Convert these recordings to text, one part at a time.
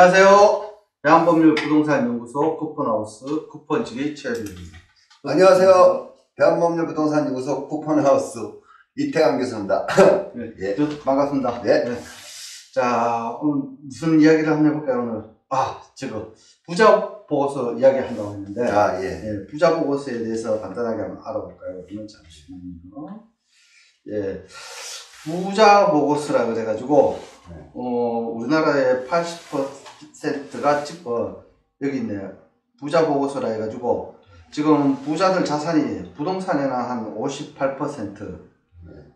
안녕하세요. 대한법률 부동산 연구소 쿠폰하우스 쿠폰치기 최현입니다. 안녕하세요. 대한법률 부동산 연구소 쿠폰하우스 이태강 교수입니다. 네, 예. 반갑습니다. 네. 네. 자, 오늘 무슨 이야기를 한번 해볼까요, 오늘? 지금 부자 보고서 이야기 한다고 했는데, 예, 부자 보고서에 대해서 간단하게 한번 알아볼까요? 그러면 잠시만요. 예, 부자 보고서라 그래가지고, 우리나라의 80%가 여기 있네요. 부자 보고서라 해가지고, 지금 부자들 자산이 부동산에는 한 58%,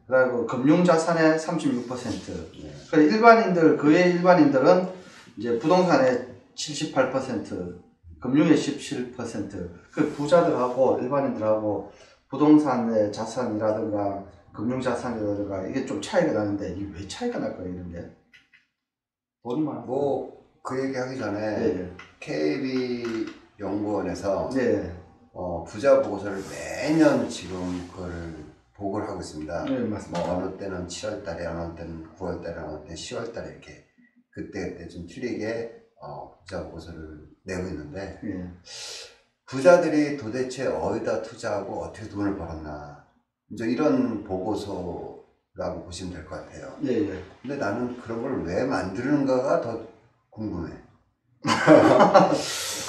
그리고 금융자산의 36%, 거의 일반인들은 이제 부동산의 78%, 금융의 17%, 그 부자들하고 일반인들하고 부동산의 자산이라든가 금융자산이라든가 이게 좀 차이가 나는데, 이게 왜 차이가 날까요, 이런 게? 돈만. 그 얘기 하기 전에, KB 연구원에서, 부자 보고서를 매년 지금 그걸 보고를 하고 있습니다. 네, 맞습니다. 어느 때는 7월달에, 어느 때는 9월달에, 어느 때는 10월달에 이렇게 그때 좀 틀리게 부자 보고서를 내고 있는데, 부자들이 도대체 어디다 투자하고 어떻게 돈을 벌었나, 이제 이런 보고서라고 보시면 될 것 같아요. 근데 나는 그런 걸 왜 만드는가가 더 궁금해.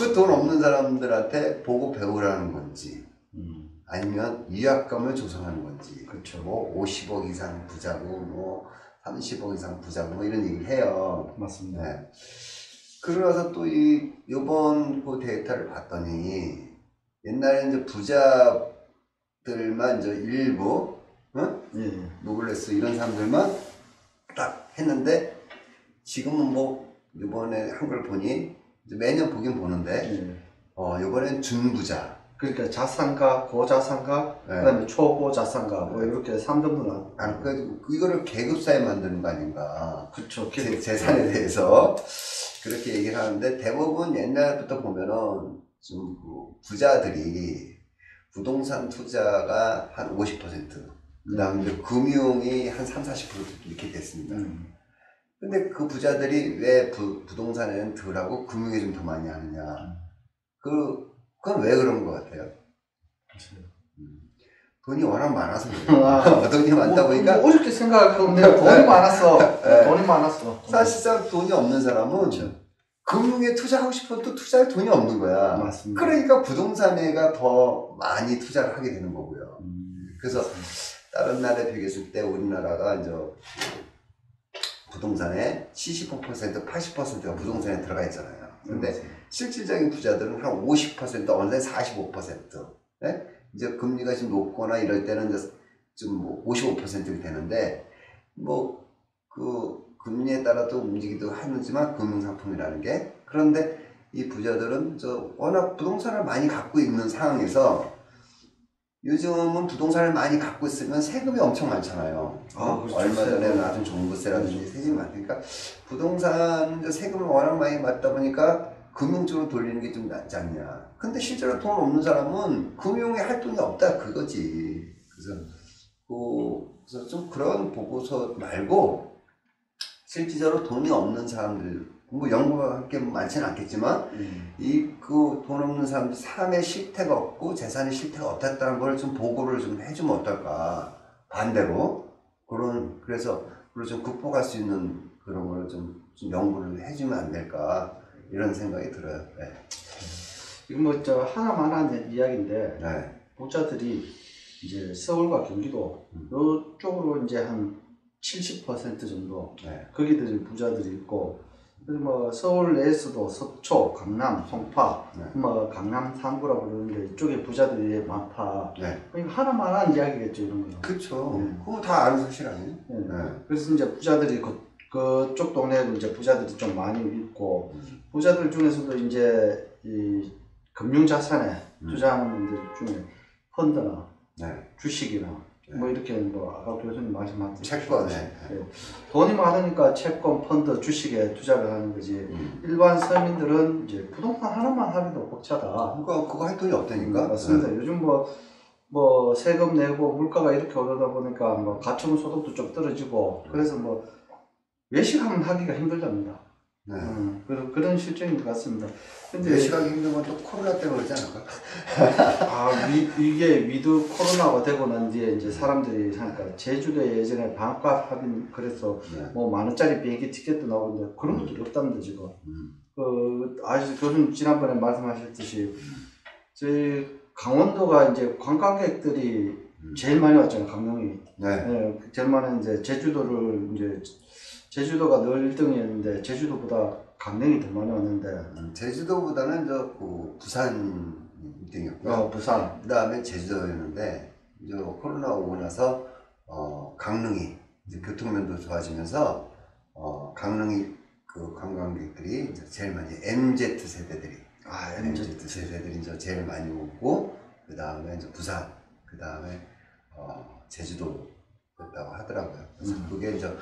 그 돈 없는 사람들한테 보고 배우라는 건지, 아니면 위압감을 조성하는 건지. 그렇죠. 50억 이상 부자고, 30억 이상 부자고, 이런 얘기를 해요. 맞습니다. 네. 그러면서 또 요번 그 데이터를 봤더니, 옛날에 이제 부자들만 이제 일부, 노블레스 이런 사람들만 딱 했는데, 지금은 요번에 한 걸 보니, 매년 보긴 보는데, 요번엔 준부자. 그러니까 자산가, 고자산가, 그다음에 초고자산가, 이렇게 3등분 이거를 계급사에 만드는 거 아닌가. 그렇죠. 재산에 대해서. 그렇게 얘기를 하는데, 대부분 옛날부터 보면은, 좀 부자들이 부동산 투자가 한 50%, 그 다음에 금융이 한 30-40% 이렇게 됐습니다. 근데 그 부자들이 왜 부동산에는 덜하고 금융에 좀 더 많이 하느냐. 그건 왜 그런 것 같아요? 돈이 워낙 많아서 그래요. 돈이 많다 보니까. 어렵게 생각하면 내가 돈이 많았어. 돈이 많았어. 사실상 돈이 없는 사람은 금융에 투자하고 싶어도 투자할 돈이 없는 거야. 맞습니다. 그러니까 부동산에가 더 많이 투자를 하게 되는 거고요. 그래서 다른 나라에 비교했을 때 우리나라가 이제 부동산의 75%, 80%가 부동산에 들어가 있잖아요. 근데 실질적인 부자들은 한 50%, 어느새 45%. 네? 이제 금리가 좀 높거나 이럴 때는 이제 좀 55% 되는데, 그 금리에 따라 또 움직이기도 하지만 금융상품이라는 게. 그런데 이 부자들은 워낙 부동산을 많이 갖고 있는 상황에서 요즘은 부동산을 많이 갖고 있으면 세금이 엄청 많잖아요. 그렇죠. 얼마 전에 나왔던 종부세라든지 세금이 많으니까 부동산 세금을 워낙 많이 받다 보니까 금융 쪽으로 돌리는 게 좀 낫지 않냐. 근데 실제로 돈 없는 사람은 금융에 할 돈이 없다 그거지. 그래서 좀 그런 보고서 말고 실질적으로 돈이 없는 사람들, 연구가 함께 많지는 않겠지만, 그 돈 없는 사람들 삶의 실태가 없고 재산의 실태가 어떻다는 걸 좀 보고를 좀 해주면 어떨까. 반대로. 그래서 그걸 좀 극복할 수 있는 그런 걸 좀 연구를 해주면 안 될까. 이런 생각이 들어요. 이거 하나만 한 이야기인데, 부자들이 이제 서울과 경기도, 이쪽으로 이제 한 70% 정도, 거기들이 부자들이 있고, 그래서 서울 내에서도 서초, 강남, 송파, 강남 3구라고 그러는데 이쪽에 부자들이 많다. 그러니까 하나만한 이야기겠죠, 이런 거는. 그렇죠. 그거 다 아는 사실 아니에요? 그래서 이제 부자들이 그쪽 동네에도 이제 부자들이 좀 많이 있고, 부자들 중에서도 이제 이 금융자산에 투자하는 분들 중에 펀드나 주식이나 이렇게 아까 교수님 말씀하신 채권, 돈이 많으니까 채권, 펀드, 주식에 투자를 하는 거지. 일반 서민들은 이제 부동산 하나만 하기도 벅차다. 그거 할 돈이 없다니까. 맞습니다. 요즘 세금 내고 물가가 이렇게 오르다 보니까 가처분 소득도 좀 떨어지고, 그래서 외식하면 하기가 힘들답니다. 그런 실정인 것 같습니다. 근데 외식하기 힘든 건 또 코로나 때문에 그러지 않을까? 이게 위드 코로나가 되고 난 뒤에 이제 사람들이 하니까 제주도에 예전에 방학과 합인 그래서 뭐 10,000원짜리 비행기 티켓도 나오는데 그런 것도 없답니다 지금. 교수님 지난번에 말씀하셨듯이 저희 강원도가 이제 관광객들이 제일 많이 왔잖아요, 강릉이. 네, 제일 많이 이제 제주도가 늘 1등이었는데 제주도보다 강릉이 더 많이 왔는데. 제주도보다는 부산 1등이었고요. 부산. 그 다음에 제주도였는데 이제 코로나 오고 나서 강릉이 이제 교통면도 좋아지면서 강릉이 그 관광객들이 이제 제일 많이 MZ 세대들이 MZ 세대들이 이제 제일 많이 오고 그 다음에 이제 부산 그 다음에 제주도였다고 하더라고요. 그래서 그게 이제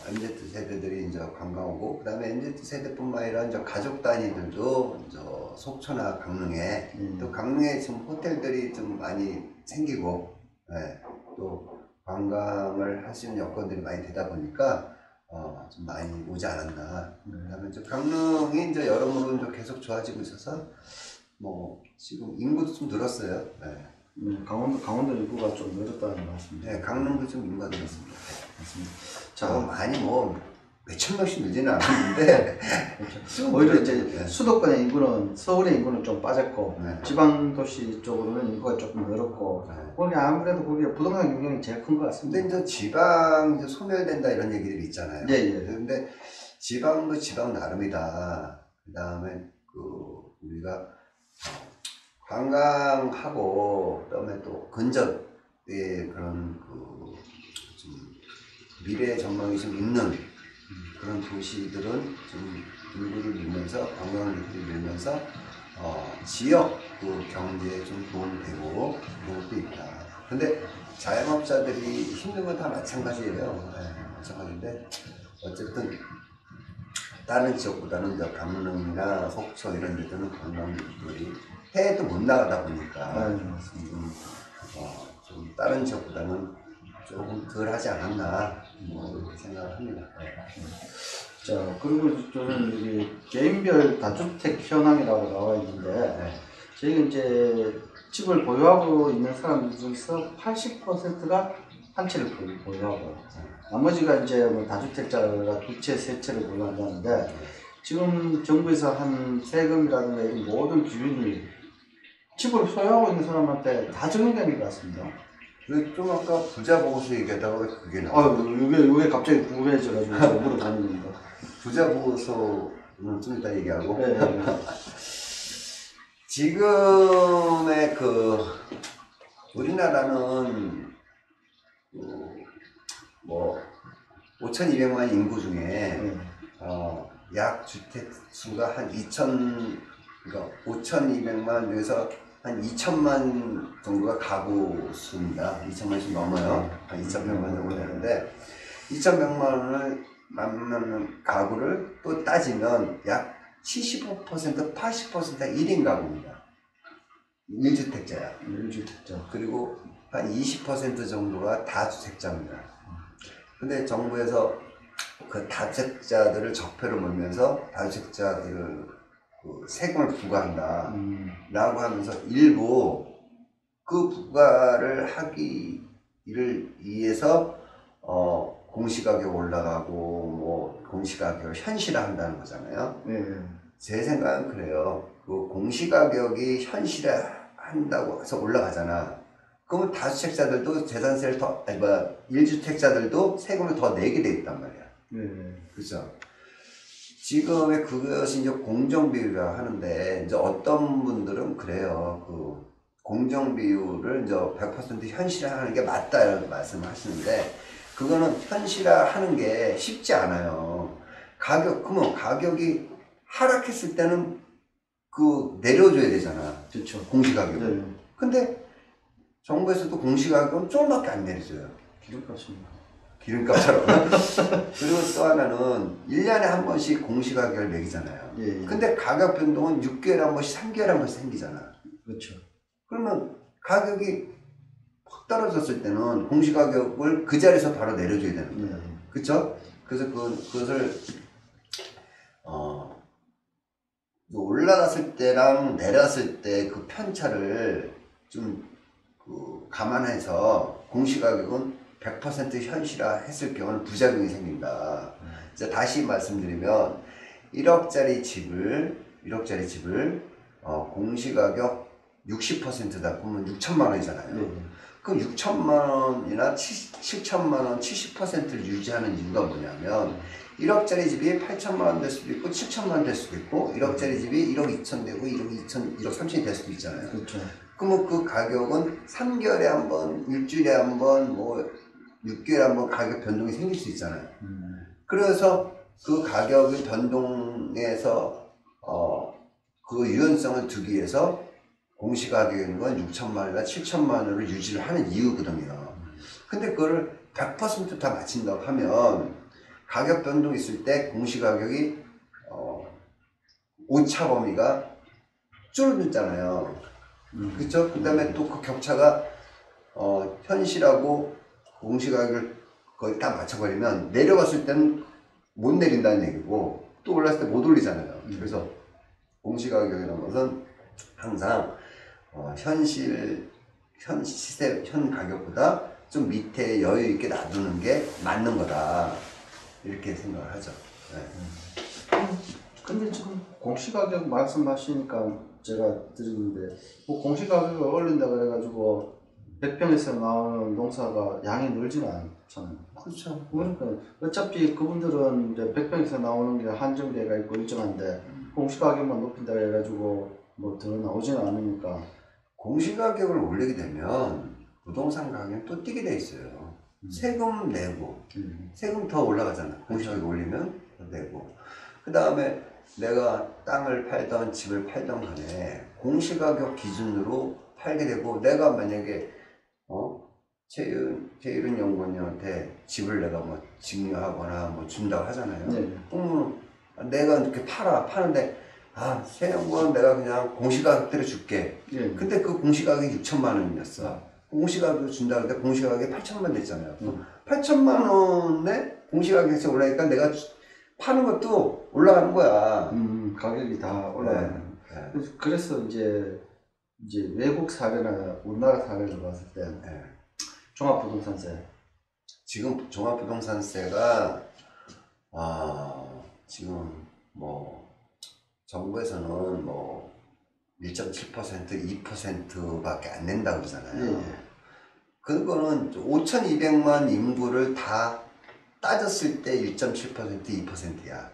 MZ 세대들이 이제 관광 오고 그 다음에 MZ 세대뿐만 아니라 이제 가족 단위들도 이제 속초나 강릉에 또 강릉에 지금 호텔들이 좀 많이 생기고 또 관광을 할 수 있는 여건들이 많이 되다 보니까 좀 많이 오지 않았나. 그다음에 이제 강릉이 이제 여러모로 이제 계속 좋아지고 있어서 뭐 지금 인구도 좀 늘었어요. 강원도 인구가 좀 늘었다는 말씀입니다. 네, 강릉도 좀 인구가 늘었습니다. 맞습니다. 자, 많이 몇천 명씩 늘지는 않았는데 오히려 이제 수도권의 인구는 서울의 인구는 좀 빠졌고 지방 도시 쪽으로는 인구가 조금 늘었고 거기 아무래도 거기에 부동산 영향이 제일 큰 것 같습니다. 근데 이제 지방 이제 소멸된다 이런 얘기들이 있잖아요. 근데 지방도 지방 나름이다. 그 다음에 우리가 관광하고 그다음에 또 근접의 그런 좀 미래 전망이 좀 있는 그런 도시들은 좀 인구를 늘면서 관광객들이 늘면서 지역 경제에 좀 도움이 되고 그런 것도 있다. 근데 자영업자들이 힘든 건 다 마찬가지예요. 마찬가지인데 어쨌든 다른 지역보다는 강릉이나 속초 이런 데들은 관광객들이 해외도 못 나가다 보니까 좀 다른 지역보다는 조금 덜 하지 않았나 이렇게 생각을 합니다. 자, 그리고 저는 여기 개인별 다주택 현황이라고 나와 있는데 저희가 이제 집을 보유하고 있는 사람들 중에서 80%가 한 채를 보유하고 나머지가 이제 뭐 다주택자가 두 채, 세 채를 보유한다는데 지금 정부에서 한 세금이라든가 이런 모든 기준이 집을 소유하고 있는 사람한테 다 적용되는 것 같습니다. 좀 아까 부자 보고서 얘기하다가 그게 나왔어요. 이게 갑자기 궁금해져가지고 제가 물어보는 겁니다. 부자 보고서는 좀 이따 얘기하고. 지금의 우리나라는 5,200만 인구 중에 약 주택 수가 한 5,200만 중에서 한 2천만 정도가 가구 수입니다. 2천만이 좀 넘어요. 한 2,100만 정도 되는데 2,100만을 맞는 가구를 또 따지면 약 75%, 80%가 1인 가구입니다. 1주택자야. 1주택자. 그리고 한 20% 정도가 다주택자입니다. 근데 정부에서 그 다주택자들을 적폐로 몰면서 다주택자들을 세금을 부과한다 라고 하면서 일부 그 부과를 하기를 위해서 공시가격 올라가고 공시가격을 현실화한다는 거잖아요. 제 생각은 그래요. 그 공시가격이 현실화한다고 해서 올라가잖아. 그러면 다주택자들도 재산세를 1주택자들도 세금을 더 내게 돼 있단 말이야. 그렇죠? 지금의 그것이 이제 공정비율이라 하는데, 이제 어떤 분들은 그래요. 공정비율을 이제 100% 현실화하는 게 맞다라고 말씀을 하시는데, 그거는 현실화하는 게 쉽지 않아요. 그러면 가격이 하락했을 때는 내려줘야 되잖아. 그렇죠. 공시가격을. 근데 정부에서도 공시가격은 조금밖에 안 내려줘요. 기름값처럼. 그리고 또 하나는 1년에 한 번씩 공시가격을 매기잖아요. 근데 가격 변동은 6개월에 한 번씩, 3개월에 한 번씩 생기잖아. 그렇죠. 그러면 가격이 확 떨어졌을 때는 공시가격을 그 자리에서 바로 내려줘야 되는 거예요. 그렇죠? 그래서 그것을 올라갔을 때랑 내렸을 때 그 편차를 좀 감안해서 공시가격은 100% 현실화 했을 경우는 부작용이 생긴다. 이제 다시 말씀드리면 1억짜리 집을 공시가격 60%다 보면 6천만 원이잖아요. 그럼 6천만 원이나 7천만 원 70%를 유지하는 이유가 뭐냐면 1억짜리 집이 8천만 원 될 수도 있고 7천만 원 될 수도 있고 1억짜리 집이 1억 2천 되고 1억 2천, 1억 3천이 될 수도 있잖아요. 그렇죠. 그러면 그 가격은 3개월에 한 번, 일주일에 한 번, 뭐 6개월에 한 번 가격 변동이 생길 수 있잖아요. 그래서 그 가격의 변동에서 그 유연성을 두기 위해서 공시가격인 건 6천만 원이나 7천만 원을 유지를 하는 이유거든요. 근데 그거를 100%다 맞춘다고 하면 가격 변동이 있을 때 공시가격이 오차 범위가 줄어들잖아요. 그렇죠? 그 다음에 또 그 격차가 현실하고 공시가격을 거의 다 맞춰버리면 내려갔을 때는 못 내린다는 얘기고 또 올랐을 때 못 올리잖아요. 그래서 공시가격이라는 것은 항상 현 시세, 현 가격보다 좀 밑에 여유 있게 놔두는 게 맞는 거다. 이렇게 생각을 하죠. 네. 근데 지금 공시가격 말씀하시니까 제가 드리는데 뭐 공시가격을 올린다 그래가지고 100평에서 나오는 농사가 양이 늘지는 않잖아요. 그렇죠. 그러니까 어차피 그분들은 이제 100평에서 나오는 게 한정대가 있고 일정한데 공시가격만 높인다 해가지고 뭐 더 나오지는 않으니까. 공시가격을 올리게 되면 부동산 가격이 또 뛰게 돼 있어요. 세금 내고 세금 더 올라가잖아. 공시가격 올리면 더 내고 그 다음에 내가 땅을 팔던 집을 팔던 간에 공시가격 기준으로 팔게 되고 내가 만약에 최일은 연구원님한테 집을 내가 뭐 증여하거나 뭐 준다고 하잖아요. 내가 이렇게 파는데 최연구원 내가 그냥 공시가격대로 줄게. 근데 그 공시가격이 6천만 원이었어. 공시가격을 준다 그랬는데 공시가격이 8천만 원 됐잖아요. 8천만 원에 공시가격이 올라니까 내가 파는 것도 올라가는 거야. 가격이 다 올라가는. 네. 그래서 이제 외국 사례나 우리나라 사례를 봤을 때 종합부동산세. 지금 종합부동산세가 지금 뭐 정부에서는 뭐 1.7%, 2%밖에 안 낸다고 그러잖아요. 그거는 5,200만 인구를 다 따졌을 때 1.7%, 2%야.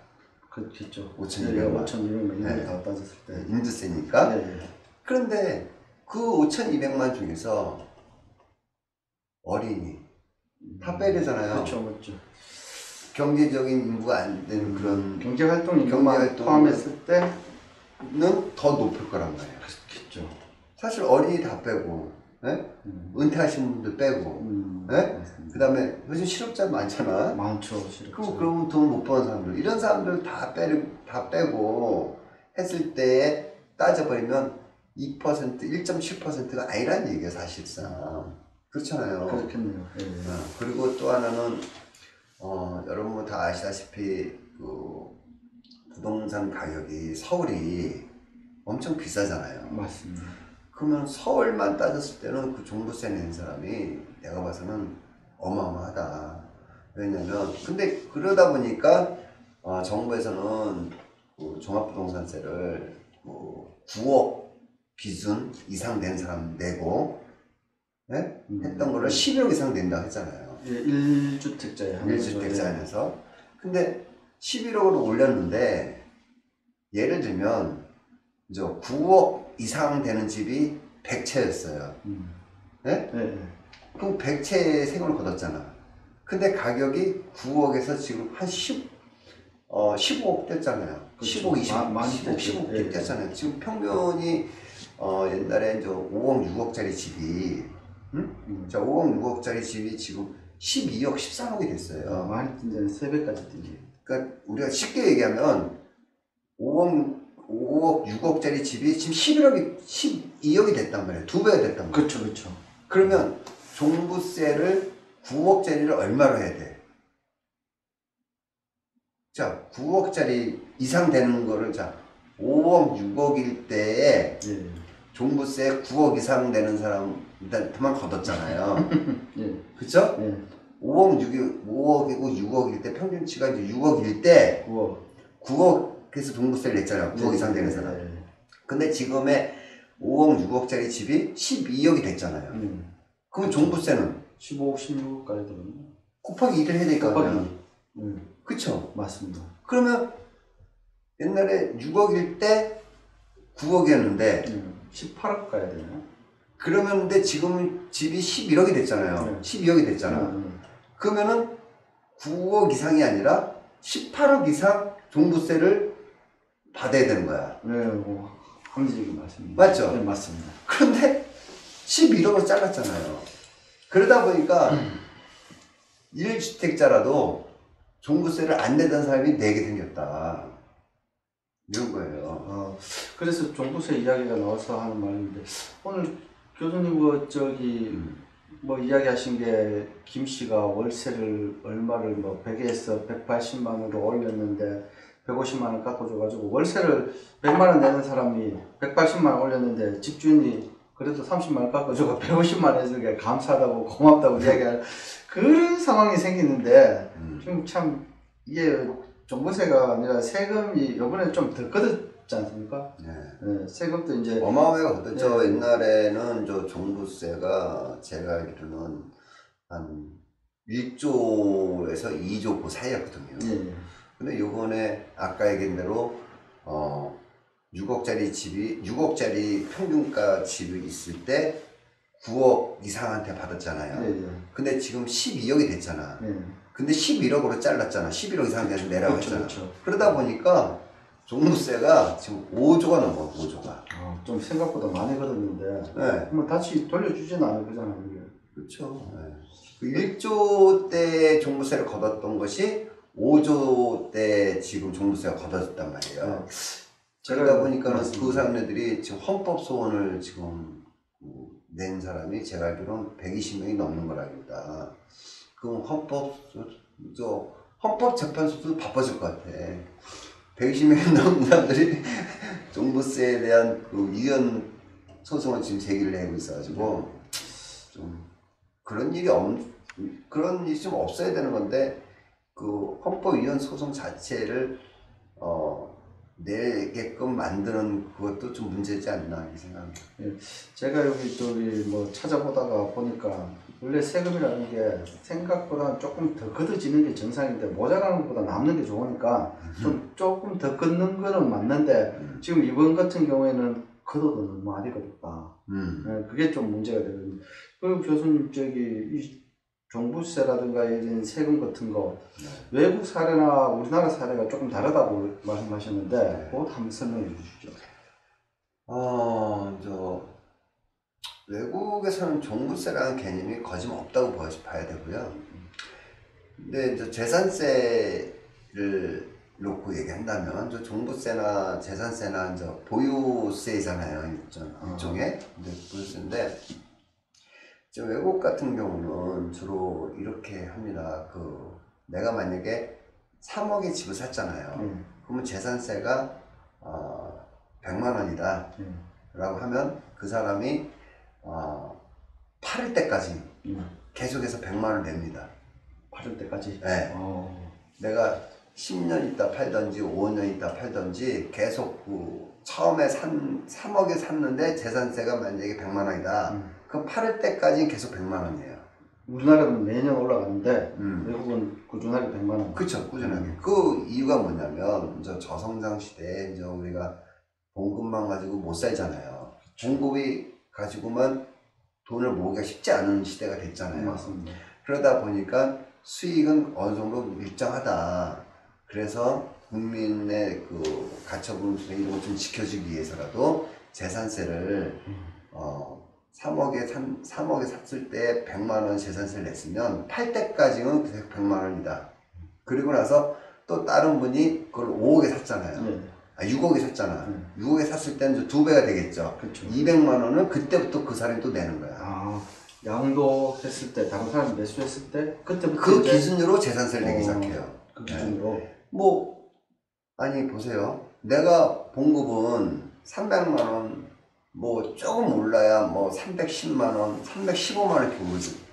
그렇겠죠. 5,200만. 5,200만 인구를 다 따졌을 때. 인두세니까. 그런데 그 5,200만 중에서 어린이 다 빼야 되잖아요. 그렇죠, 맞죠. 경제적인 인구가 안 되는 그런 경제활동 인구만 포함했을 때는 더 높을 거란 말이에요. 그렇겠죠. 사실 어린이 다 빼고, 은퇴하신 분들 빼고, 그 다음에 요즘 실업자 많잖아. 많죠, 실업자. 그러면 돈 못 버는 사람들, 이런 사람들 다 빼고 했을 때 따져버리면 2%, 1.7%가 아니라는 얘기예요, 사실상. 그렇잖아요. 그렇겠네요. 그리고 또 하나는 여러분 다 아시다시피 그 부동산 가격이 서울이 엄청 비싸잖아요. 맞습니다. 그러면 서울만 따졌을 때는 그 종부세 낸 사람이 내가 봐서는 어마어마하다. 왜냐면 근데 그러다 보니까 정부에서는 그 종합부동산세를 9억 기준 이상 된 사람 내고 했던 거를 11억 이상 낸다고 했잖아요. 1주택자에 1주택자 안에서. 근데 11억으로 올렸는데 예를 들면 이제 9억 이상 되는 집이 100채였어요. 그럼 100채의 세금을 걷었잖아. 근데 가격이 9억에서 지금 한 15억 됐잖아요. 그렇죠. 15억, 15억 됐잖아요. 지금 평균이 옛날에 이제 5억, 6억짜리 집이 자, 5억, 6억짜리 집이 지금 12억, 13억이 됐어요. 많이 뛴 데는 3배까지 뛰지. 그러니까 우리가 쉽게 얘기하면 5억, 6억짜리 집이 지금 12억이 됐단 말이에요. 2배가 됐단 말이에요. 그렇죠, 그렇죠. 그러면 종부세를 9억짜리를 얼마로 해야 돼? 자, 9억짜리 이상 되는 거를 자, 5억, 6억일 때에 예. 종부세 9억 이상 내는 사람한테만 걷었잖아요. 예. 그쵸? 예. 5억이고 6억일 때 평균치가 이제 6억일 때 9억에서 종부세를 냈잖아요. 9억 이상 되는 사람. 근데 지금의 5억, 6억짜리 집이 12억이 됐잖아요. 그럼 종부세는 15억, 16억까지 들었네. 곱하기 2를 해야 되니까. 곱하기. 그쵸? 맞습니다. 그러면 옛날에 6억일 때 9억이었는데 18억 가야 되나요? 그러면 근데 지금 집이 11억이 됐잖아요. 12억이 됐잖아. 그러면은 9억 이상이 아니라 18억 이상 종부세를 받아야 되는 거야. 네, 뭐 합리적인 말씀입니다. 맞죠? 네, 맞습니다. 그런데 11억으로 잘랐잖아요. 그러다 보니까 1주택자라도 종부세를 안 내던 사람이 내게 생겼다. 이런 거예요. 그래서 종부세 이야기가 나와서 하는 말인데, 오늘 교수님 뭐 이야기하신 게 김 씨가 월세를 얼마를 뭐 100에서 180만 원으로 올렸는데 150만 원 깎아줘가지고 월세를 100만 원 내는 사람이 180만 원 올렸는데 집주인이 그래도 30만 원 깎아주고 150만 원 해서 감사하다고 고맙다고 이야기할 그런 상황이 생기는데 지금 참 이게 종부세가 아니라 세금이 이번에 좀 더 거뒀지 않습니까? 네, 세금도 이제 어마어마하게 거뒀죠. 옛날에는 저 종부세가 제가 알기로는 한 1조에서 2조 그 사이였거든요. 근데 요번에 아까 얘기한 대로 6억짜리 평균가 집이 있을 때 9억 이상한테 받았잖아요. 근데 지금 12억이 됐잖아. 근데 11억으로 잘랐잖아. 11억 이상 돼서 내라고 했잖아. 그렇죠. 그러다 보니까 종부세가 지금 5조가 넘어, 5조가. 좀 생각보다 많이 걷었는데, 그러면 다시 돌려주지는 않을 거잖아요, 이게. 그렇죠. 그 1조 때 종부세를 걷었던 것이 5조 때 지금 종부세가 걷어졌단 말이에요. 그러다 보니까 그 사람들이 지금 헌법 소원을 지금 낸 사람이 제가 알기로는 120명이 넘는 거랍니다. 그럼 헌법재판소도 바빠질 것 같아. 120명이 넘는 사람들이 종부세에 대한 그 이혼 소송을 지금 제기를 하고 있어가지고 좀 그런 일이 좀 없어야 되는 건데 그 헌법 이혼 소송 자체를 내게끔 만드는 그것도 좀 문제지 않나 이렇게 생각합니다. 제가 여기 뭐 찾아보다가 보니까 원래 세금이라는 게 생각보다 조금 더 걷어지는 게 정상인데 모자라는 것보다 남는 게 좋으니까 조금 더 걷는 거는 맞는데 지금 이번 같은 경우에는 걷어도 너무 많이 걷었다. 그게 좀 문제가 되거든요. 그 교수님 이 종부세라든가 이런 세금 같은 거 외국 사례나 우리나라 사례가 조금 다르다고 말씀하셨는데 그것 한번 설명해 주시죠. 외국에서는 종부세라는 개념이 거짓없다고 봐야 되고요. 근데 이제 재산세를 놓고 얘기한다면 저 종부세나 재산세나 이제 보유세잖아요. 일종의 보유세인데 외국 같은 경우는 주로 이렇게 합니다. 내가 만약에 3억의 집을 샀잖아요. 그러면 재산세가 100만 원이다 라고 하면 그 사람이 팔을 때까지 계속해서 100만 원을 냅니다. 팔을 때까지? 네. 내가 10년 있다 팔던지 5년 있다 팔던지 계속 처음에 3억에 샀는데 재산세가 만약에 100만 원이다. 그럼 팔을 때까지 계속 100만 원이에요. 우리나라는 매년 올라가는데 외국은 꾸준하게 100만 원. 그렇죠. 꾸준하게. 그 이유가 뭐냐면 저성장 시대에 이제 우리가 봉급만 가지고 못 살잖아요. 봉급이 가지고만 돈을 모으기가 쉽지 않은 시대가 됐잖아요. 맞습니다. 그러다 보니까 수익은 어느 정도 일정하다. 그래서 국민의 가처분 이런 걸 좀 지켜주기 위해서라도 재산세를 3억에 샀을 때 100만 원 재산세를 냈으면 팔 때까지는 100만 원이다. 그리고 나서 또 다른 분이 그걸 5억에 샀잖아요. 6억에 샀잖아. 6억에 샀을 때는 2배가 되겠죠. 그렇죠. 200만 원은 그때부터 그 사람이 또 내는 거야. 양도했을 때, 다른 사람이 매수했을 때, 그때부터 그 기준으로 재산세를 내기 시작해요. 그 기준으로? 보세요. 내가 봉급은 300만 원, 뭐 조금 올라야 뭐 310만 원, 315만 원 이렇게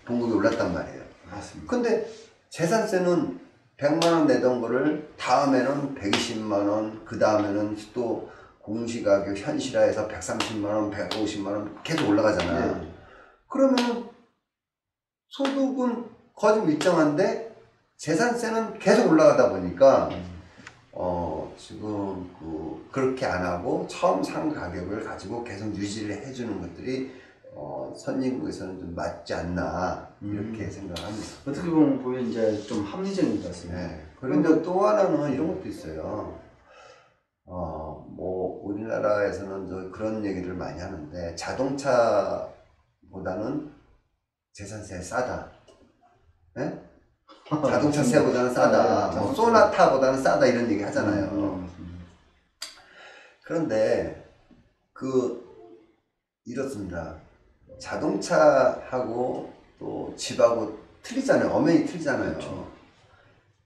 봉급이 올랐단 말이에요. 맞습니다. 근데 재산세는 100만 원 내던 거를 다음에는 120만 원, 그 다음에는 또 공시가격 현실화해서 130만 원, 150만 원 계속 올라가잖아요. 네. 그러면 소득은 거의 일정한데 재산세는 계속 올라가다 보니까 지금 그렇게 안 하고 처음 산 가격을 가지고 계속 유지를 해주는 것들이 선진국에서는 좀 맞지 않나 이렇게 생각합니다. 어떻게 보면 그게 이제 좀 합리적인 것 같습니다. 네. 그런데 또 하나는 이런 것도 있어요. 뭐 우리나라에서는 저 그런 얘기를 많이 하는데 자동차보다는 재산세 싸다. 네? 자동차세보다는 싸다. 뭐 소나타보다는 싸다 이런 얘기 하잖아요. 그런데 이렇습니다. 자동차하고 또 집하고 틀리잖아요. 엄연히 틀리잖아요. 그렇죠.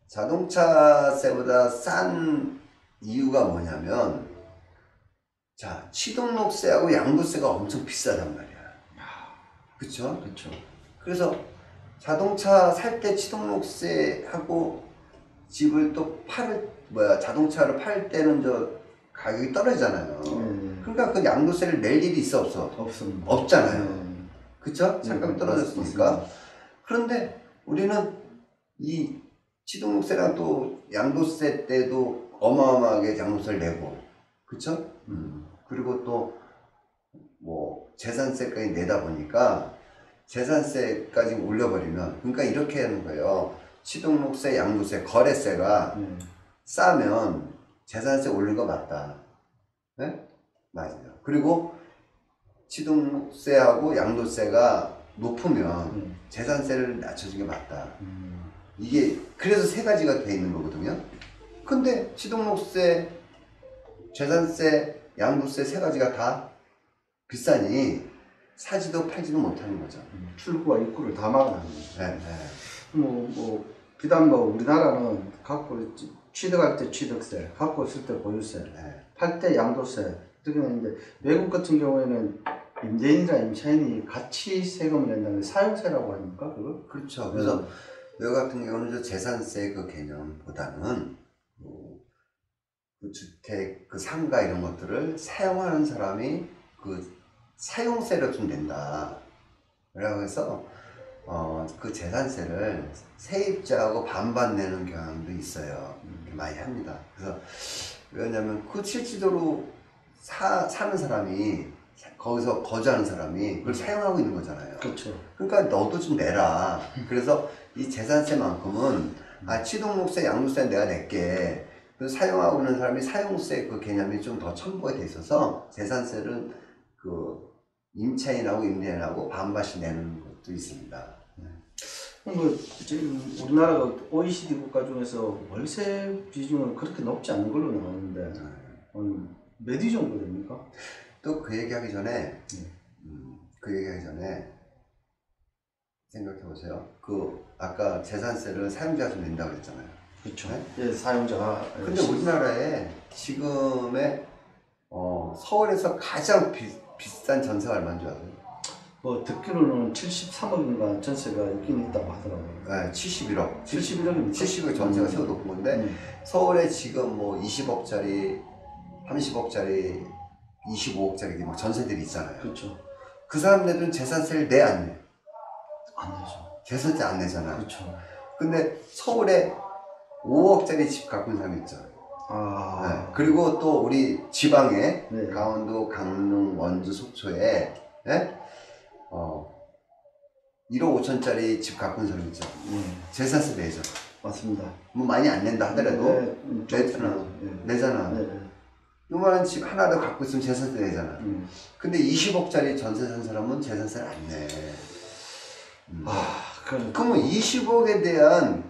자동차세보다 싼 이유가 뭐냐면, 자, 취등록세하고 양도세가 엄청 비싸단 말이야. 그쵸? 그렇죠. 그래서 자동차 살 때 취등록세하고 집을 또 자동차를 팔 때는 저 가격이 떨어지잖아요. 그러니까 그 양도세를 낼 일이 있어, 없어? 없습니다. 없잖아요. 그쵸? 잠깐 떨어졌으니까. 그런데 우리는 이 취등록세랑 또 양도세 때도 어마어마하게 양도세를 내고, 그쵸? 그리고 또 뭐 재산세까지 내다 보니까 재산세까지 올려버리면, 그러니까 이렇게 하는 거예요. 취등록세, 양도세, 거래세가 싸면 재산세 올린 거 맞다. 네? 맞아요. 그리고 취등록세하고 양도세가 높으면 재산세를 낮춰준 게 맞다. 이게 그래서 세 가지가 돼 있는 거거든요. 근데 취등록세, 재산세, 양도세 세 가지가 다 비싸니 사지도 팔지도 못하는 거죠. 출구와 입구를 다 막아놨는 거죠. 네, 네. 비단 우리나라는 취득할 때 취득세, 갖고 있을 때 보유세, 네. 팔 때 양도세. 특히는 이제 외국 같은 경우에는 임대인이나 임차인이 같이 세금을 낸다는 게 사용세라고 하니까 그걸? 그렇죠. 그래서 외국 같은 경우는 저 재산세 그 개념보다는 그 주택, 그 상가 이런 것들을 사용하는 사람이 그 사용세를 좀 낸다. 그래서 그 재산세를 세입자하고 반반 내는 경향도 있어요. 많이 합니다. 그래서 왜냐면 그 실질적으로 사는 사람이, 거기서 거주하는 사람이 그걸 사용하고 있는 거잖아요. 그렇죠. 그러니까 너도 좀 내라. 그래서 이 재산세만큼은 취등록세, 양도세 내가 낼게. 그래서 사용하고 있는 사람이 사용세 그 개념이 좀 더 첨부가 돼 있어서 재산세를 그 임차인하고 임대인하고 반반씩 내는 것도 있습니다. 지금 우리나라가 OECD 국가 중에서 월세 비중은 그렇게 높지 않은 걸로 나오는데 몇 위 정도 됩니까? 또 그 얘기하기 전에 생각해 보세요. 아까 재산세를 사용자가 좀 낸다고 그랬잖아요. 그렇죠. 네? 예, 사용자가. 근데 우리나라에 지금의 서울에서 가장 비싼 전세가 얼마인 줄 아세요? 듣기로는 73억인가 전세가 있긴 있다고 하더라고요. 네, 71억. 71억입니까? 70억 전세가 최고 높은 건데, 서울에 지금 뭐 20억짜리, 30억짜리, 25억짜리 막 전세들이 있잖아요. 그렇죠. 그 사람들은 재산세를 내, 안 내? 안 내죠. 재산세 안 내잖아. 그렇죠. 근데 서울에 5억짜리 집 갖고 있는 사람이 있죠. 네. 그리고 또 우리 지방에, 네. 강원도, 강릉, 원주, 속초에, 네? 1억 5천짜리 집 갖고 있는 사람이 있죠. 재산세 내죠. 맞습니다. 뭐 많이 안 낸다 하더라도 내잖아. 요만한 집 하나 더 갖고 있으면 재산세 내잖아. 근데 20억짜리 전세 산 사람은 재산세를 안 내. 그러면 20억에 대한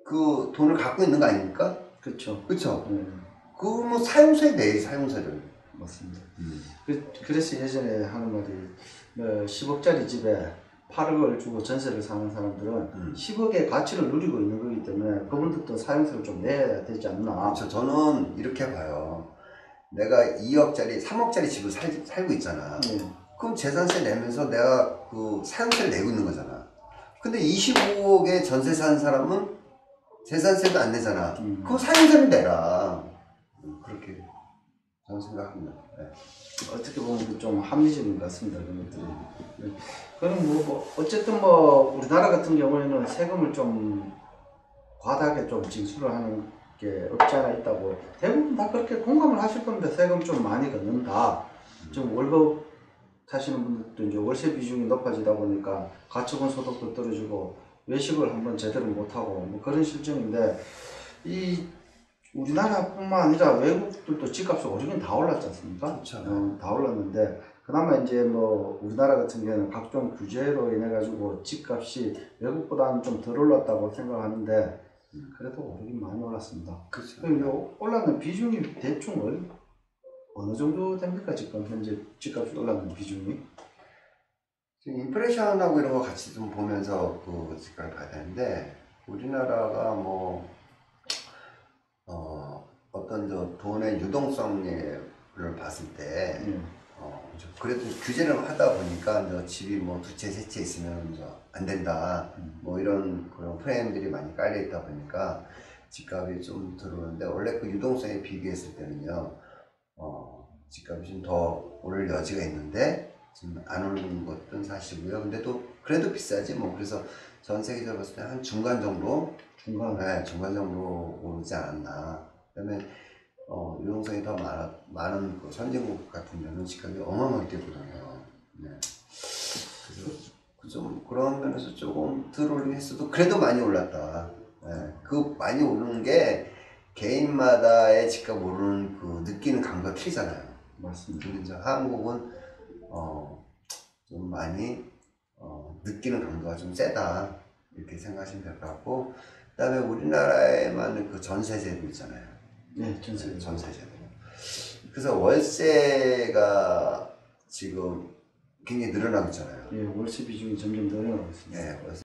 그 돈을 갖고 있는 거 아닙니까? 그렇죠. 그렇죠. 그뭐 사용세 내, 사용세를. 맞습니다. 그래서 예전에 하는 말이 10억짜리 집에 8억을 주고 전세를 사는 사람들은 10억의 가치를 누리고 있는 거기 때문에 그분들도 사용세를 좀 내야 되지 않나. 그렇죠. 저는 이렇게 봐요. 내가 2억짜리, 3억짜리 집을 살고 있잖아. 그럼 재산세 내면서 내가 그 사용세를 내고 있는 거잖아. 근데 25억에 전세 사는 사람은 재산세도 안 내잖아. 그럼 사용세를 내라. 그렇게 저는 생각합니다. 네. 어떻게 보면 좀 합리적인 것 같습니다. 그런 것들이. 그럼 어쨌든 우리나라 같은 경우에는 세금을 좀 과다하게 좀 징수를 하는 게 없지 않아 있다고 대부분 다 그렇게 공감을 하실 겁니다. 세금 좀 많이 걷는다. 지금 월급 타시는 분들도 이제 월세 비중이 높아지다 보니까 가처분 소득도 떨어지고 외식을 한번 제대로 못하고 그런 실정인데, 이 우리나라뿐만 아니라 외국들도 집값이 오르긴 다 올랐지 않습니까? 그렇죠. 다 올랐는데 그나마 이제 우리나라 같은 경우는 각종 규제로 인해 가지고 집값이 외국보다는 좀 덜 올랐다고 생각하는데 그래도 오르긴 많이 올랐습니다. 그렇죠. 그리고 올랐는 비중이 대충 어느 정도 됩니까? 지금 현재 집값이 올랐는 비중이? 지금 인플레이션하고 이런 거 같이 좀 보면서 그 집값을 봐야 되는데, 우리나라가 어떤 돈의 유동성을 봤을 때 그래도 규제를 하다 보니까 집이 두 채, 세 채 있으면 안 된다. 이런 그런 프레임들이 많이 깔려 있다 보니까 집값이 좀 들어오는데, 원래 그 유동성에 비교했을 때는요, 집값이 좀 더 오를 여지가 있는데 지금 안 오르는 것은 사실이고요. 근데 또 그래도 비싸지 그래서 전 세계적으로 봤을 때 한 중간 정도, 중간 정도 오르지 않았나. 그다음에 유동성이 더 많은 그 선진국 같은 경우는 집값이 어마어마하게 뛰거든요. 네. 그래서 좀 그런 면에서 조금 덜 오르긴 했어도 그래도 많이 올랐다. 네. 그 많이 오르는 게 개인마다의 집값 오르는 그 느끼는 감각이 틀리잖아요. 맞습니다. 근데 이제 한국은 좀 많이 느끼는 강도가 좀 세다, 이렇게 생각하시면 될 것 같고, 그 다음에 우리나라에만 그 전세제도 있잖아요. 네, 전세제도. 그래서 월세가 지금 굉장히 늘어나고 있잖아요. 예, 월세 비중이 점점 늘어나고 있습니다. 네, 월세